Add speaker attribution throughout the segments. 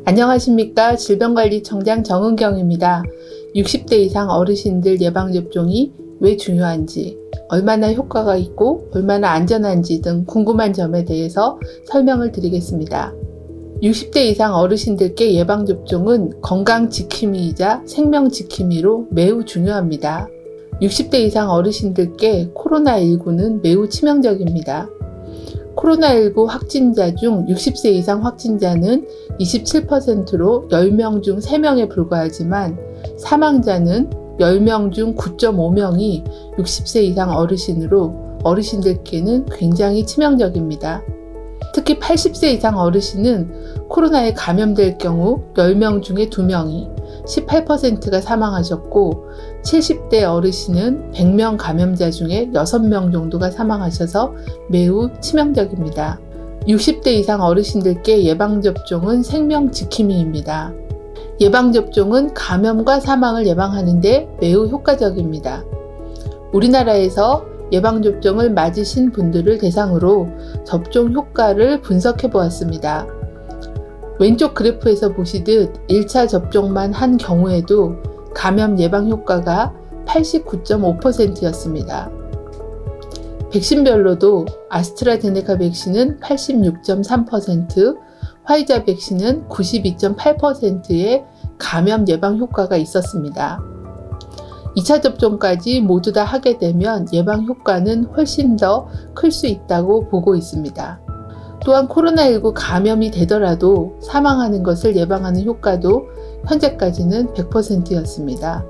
Speaker 1: 안녕하십니까. 질병관리청장 정은경입니다. 60대 이상 어르신들 예방접종이 왜 중요한지, 얼마나 효과가 있고 얼마나 안전한지 등 궁금한 점에 대해서 설명을 드리겠습니다. 60대 이상 어르신들께 예방접종은 건강지킴이이자 생명지킴이로 매우 중요합니다. 60대 이상 어르신들께 코로나19는 매우 치명적입니다. 코로나19 확진자 중 60세 이상 확진자는 27%로 10명 중 3명에 불과하지만 사망자는 10명 중 9.5명이 60세 이상 어르신으로 어르신들께는 굉장히 치명적입니다. 특히 80세 이상 어르신은 코로나에 감염될 경우 10명 중에 2명이 18%가 사망하셨고 70대 어르신은 100명 감염자 중에 6명 정도가 사망하셔서 매우 치명적입니다. 60대 이상 어르신들께 예방접종은 생명지킴이입니다. 예방접종은 감염과 사망을 예방하는 데 매우 효과적입니다. 우리나라에서 예방접종을 맞으신 분들을 대상으로 접종 효과를 분석해 보았습니다. 왼쪽 그래프에서 보시듯 1차 접종만 한 경우에도 감염 예방 효과가 89.5%였습니다. 백신별로도 아스트라제네카 백신은 86.3%, 화이자 백신은 92.8%의 감염 예방 효과가 있었습니다. 2차 접종까지 모두 다 하게 되면 예방 효과는 훨씬 더 클 수 있다고 보고 있습니다. 또한 코로나19 감염이 되더라도 사망하는 것을 예방하는 효과도 현재까지는 100%였습니다.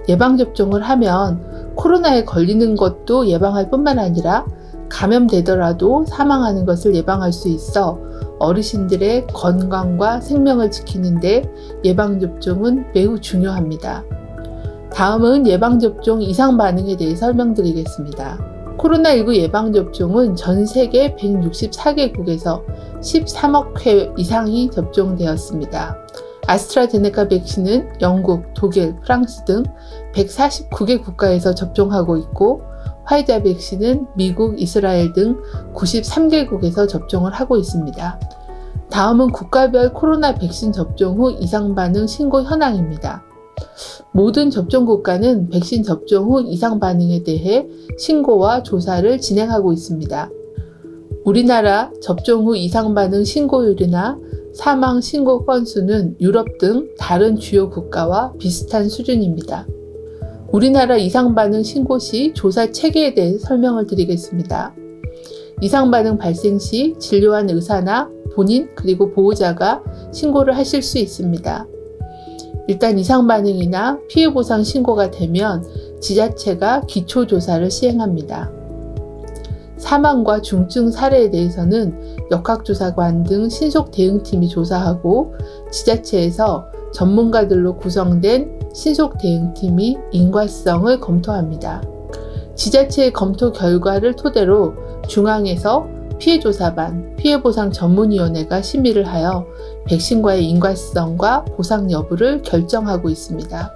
Speaker 1: 예방접종을 하면 코로나에 걸리는 것도 예방할 뿐만 아니라 감염되더라도 사망하는 것을 예방할 수 있어 어르신들의 건강과 생명을 지키는 데 예방접종은 매우 중요합니다. 다음은 예방접종 이상 반응에 대해 설명드리겠습니다. 코로나19 예방접종은 전 세계 164개국에서 13억 회 이상이 접종되었습니다. 아스트라제네카 백신은 영국, 독일, 프랑스 등 149개 국가에서 접종하고 있고 화이자 백신은 미국, 이스라엘 등 93개국에서 접종을 하고 있습니다. 다음은 국가별 코로나 백신 접종 후 이상 반응 신고 현황입니다. 모든 접종 국가는 백신 접종 후 이상 반응에 대해 신고와 조사를 진행하고 있습니다. 우리나라 접종 후 이상 반응 신고율이나 사망 신고 건수는 유럽 등 다른 주요 국가와 비슷한 수준입니다. 우리나라 이상 반응 신고 시 조사 체계에 대해 설명을 드리겠습니다. 이상 반응 발생 시 진료한 의사나 본인 그리고 보호자가 신고를 하실 수 있습니다. 일단 이상 반응이나 피해 보상 신고가 되면 지자체가 기초 조사를 시행합니다. 사망과 중증 사례에 대해서는 역학조사관 등 신속 대응팀이 조사하고 지자체에서 전문가들로 구성된 신속 대응팀이 인과성을 검토합니다. 지자체의 검토 결과를 토대로 중앙에서 피해조사반, 피해보상 전문위원회가 심의를 하여 백신과의 인과성과 보상 여부를 결정하고 있습니다.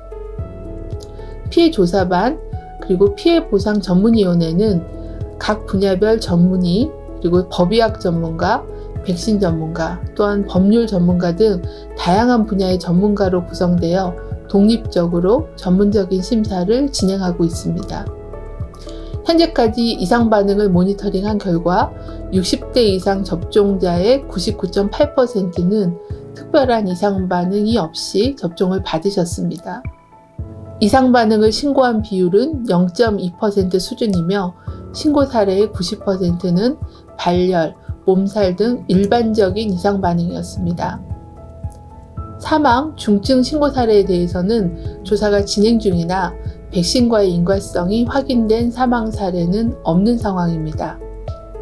Speaker 1: 피해조사반 그리고 피해보상 전문위원회는 각 분야별 전문의 그리고 법의학 전문가, 백신 전문가, 또한 법률 전문가 등 다양한 분야의 전문가로 구성되어 독립적으로 전문적인 심사를 진행하고 있습니다. 현재까지 이상 반응을 모니터링한 결과 60대 이상 접종자의 99.8%는 특별한 이상 반응이 없이 접종을 받으셨습니다. 이상 반응을 신고한 비율은 0.2% 수준이며 신고 사례의 90%는 발열, 몸살 등 일반적인 이상 반응이었습니다. 사망, 중증 신고 사례에 대해서는 조사가 진행 중이나 백신과의 인과성이 확인된 사망 사례는 없는 상황입니다.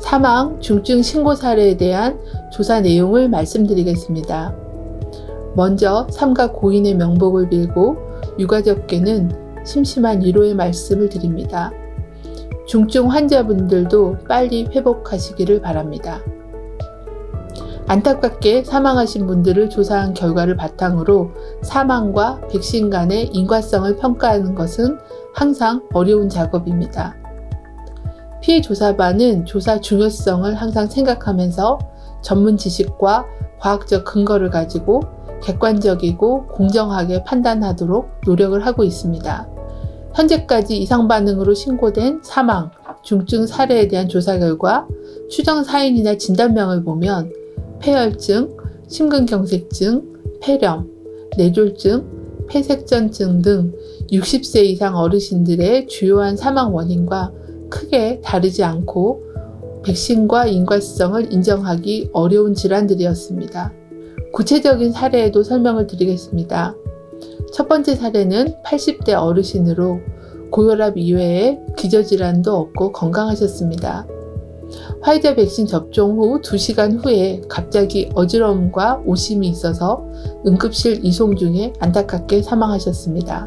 Speaker 1: 사망, 중증 신고 사례에 대한 조사 내용을 말씀드리겠습니다. 먼저 삼가 고인의 명복을 빌고 유가족께는 심심한 위로의 말씀을 드립니다. 중증 환자분들도 빨리 회복하시기를 바랍니다. 안타깝게 사망하신 분들을 조사한 결과를 바탕으로 사망과 백신 간의 인과성을 평가하는 것은 항상 어려운 작업입니다. 피해조사반은 조사 중요성을 항상 생각하면서 전문 지식과 과학적 근거를 가지고 객관적이고 공정하게 판단하도록 노력을 하고 있습니다. 현재까지 이상 반응으로 신고된 사망, 중증 사례에 대한 조사 결과 추정 사인이나 진단명을 보면 폐혈증, 심근경색증, 폐렴, 뇌졸중, 폐색전증 등 60세 이상 어르신들의 주요한 사망 원인과 크게 다르지 않고 백신과 인과성을 인정하기 어려운 질환들이었습니다. 구체적인 사례에도 설명을 드리겠습니다. 첫 번째 사례는 80대 어르신으로 고혈압 이외에 기저질환도 없고 건강하셨습니다. 화이자 백신 접종 후 2시간 후에 갑자기 어지러움과 오심이 있어서 응급실 이송 중에 안타깝게 사망하셨습니다.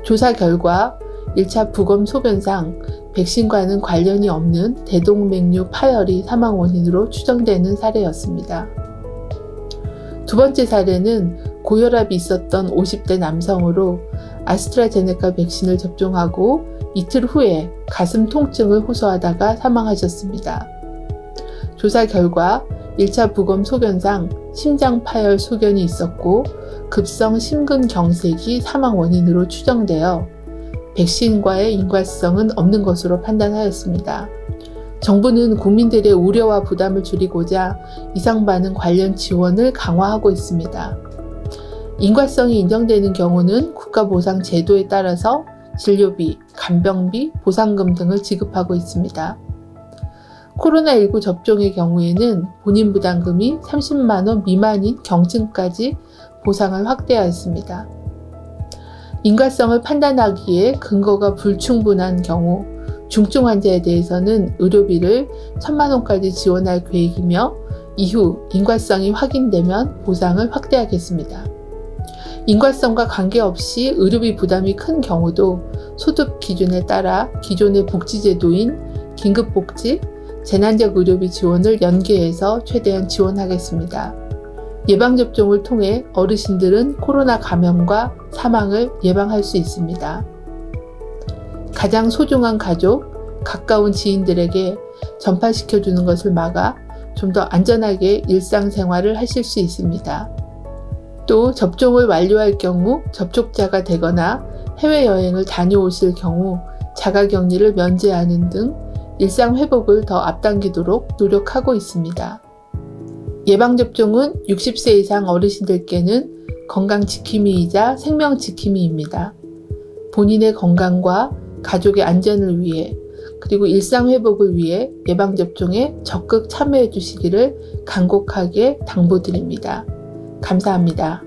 Speaker 1: 조사 결과 1차 부검 소견상 백신과는 관련이 없는 대동맥류 파열이 사망 원인으로 추정되는 사례였습니다. 두 번째 사례는 고혈압이 있었던 50대 남성으로 아스트라제네카 백신을 접종하고 이틀 후에 가슴 통증을 호소하다가 사망하셨습니다. 조사 결과 1차 부검 소견상 심장 파열 소견이 있었고 급성 심근경색이 사망 원인으로 추정되어 백신과의 인과성은 없는 것으로 판단하였습니다. 정부는 국민들의 우려와 부담을 줄이고자 이상 반응 관련 지원을 강화하고 있습니다. 인과성이 인정되는 경우는 국가보상 제도에 따라서 진료비, 간병비, 보상금 등을 지급하고 있습니다. 코로나19 접종의 경우에는 본인 부담금이 30만 원 미만인 경증까지 보상을 확대하였습니다. 인과성을 판단하기에 근거가 불충분한 경우 중증 환자에 대해서는 의료비를 1,000만 원까지 지원할 계획이며 이후 인과성이 확인되면 보상을 확대하겠습니다. 인과성과 관계없이 의료비 부담이 큰 경우도 소득 기준에 따라 기존의 복지제도인 긴급복지, 재난적 의료비 지원을 연계해서 최대한 지원하겠습니다. 예방접종을 통해 어르신들은 코로나 감염과 사망을 예방할 수 있습니다. 가장 소중한 가족, 가까운 지인들에게 전파시켜주는 것을 막아 좀 더 안전하게 일상생활을 하실 수 있습니다. 또 접종을 완료할 경우 접촉자가 되거나 해외여행을 다녀오실 경우 자가격리를 면제하는 등 일상회복을 더 앞당기도록 노력하고 있습니다. 예방접종은 60세 이상 어르신들께는 건강지킴이이자 생명지킴이입니다. 본인의 건강과 가족의 안전을 위해 그리고 일상회복을 위해 예방접종에 적극 참여해 주시기를 간곡하게 당부드립니다. 감사합니다.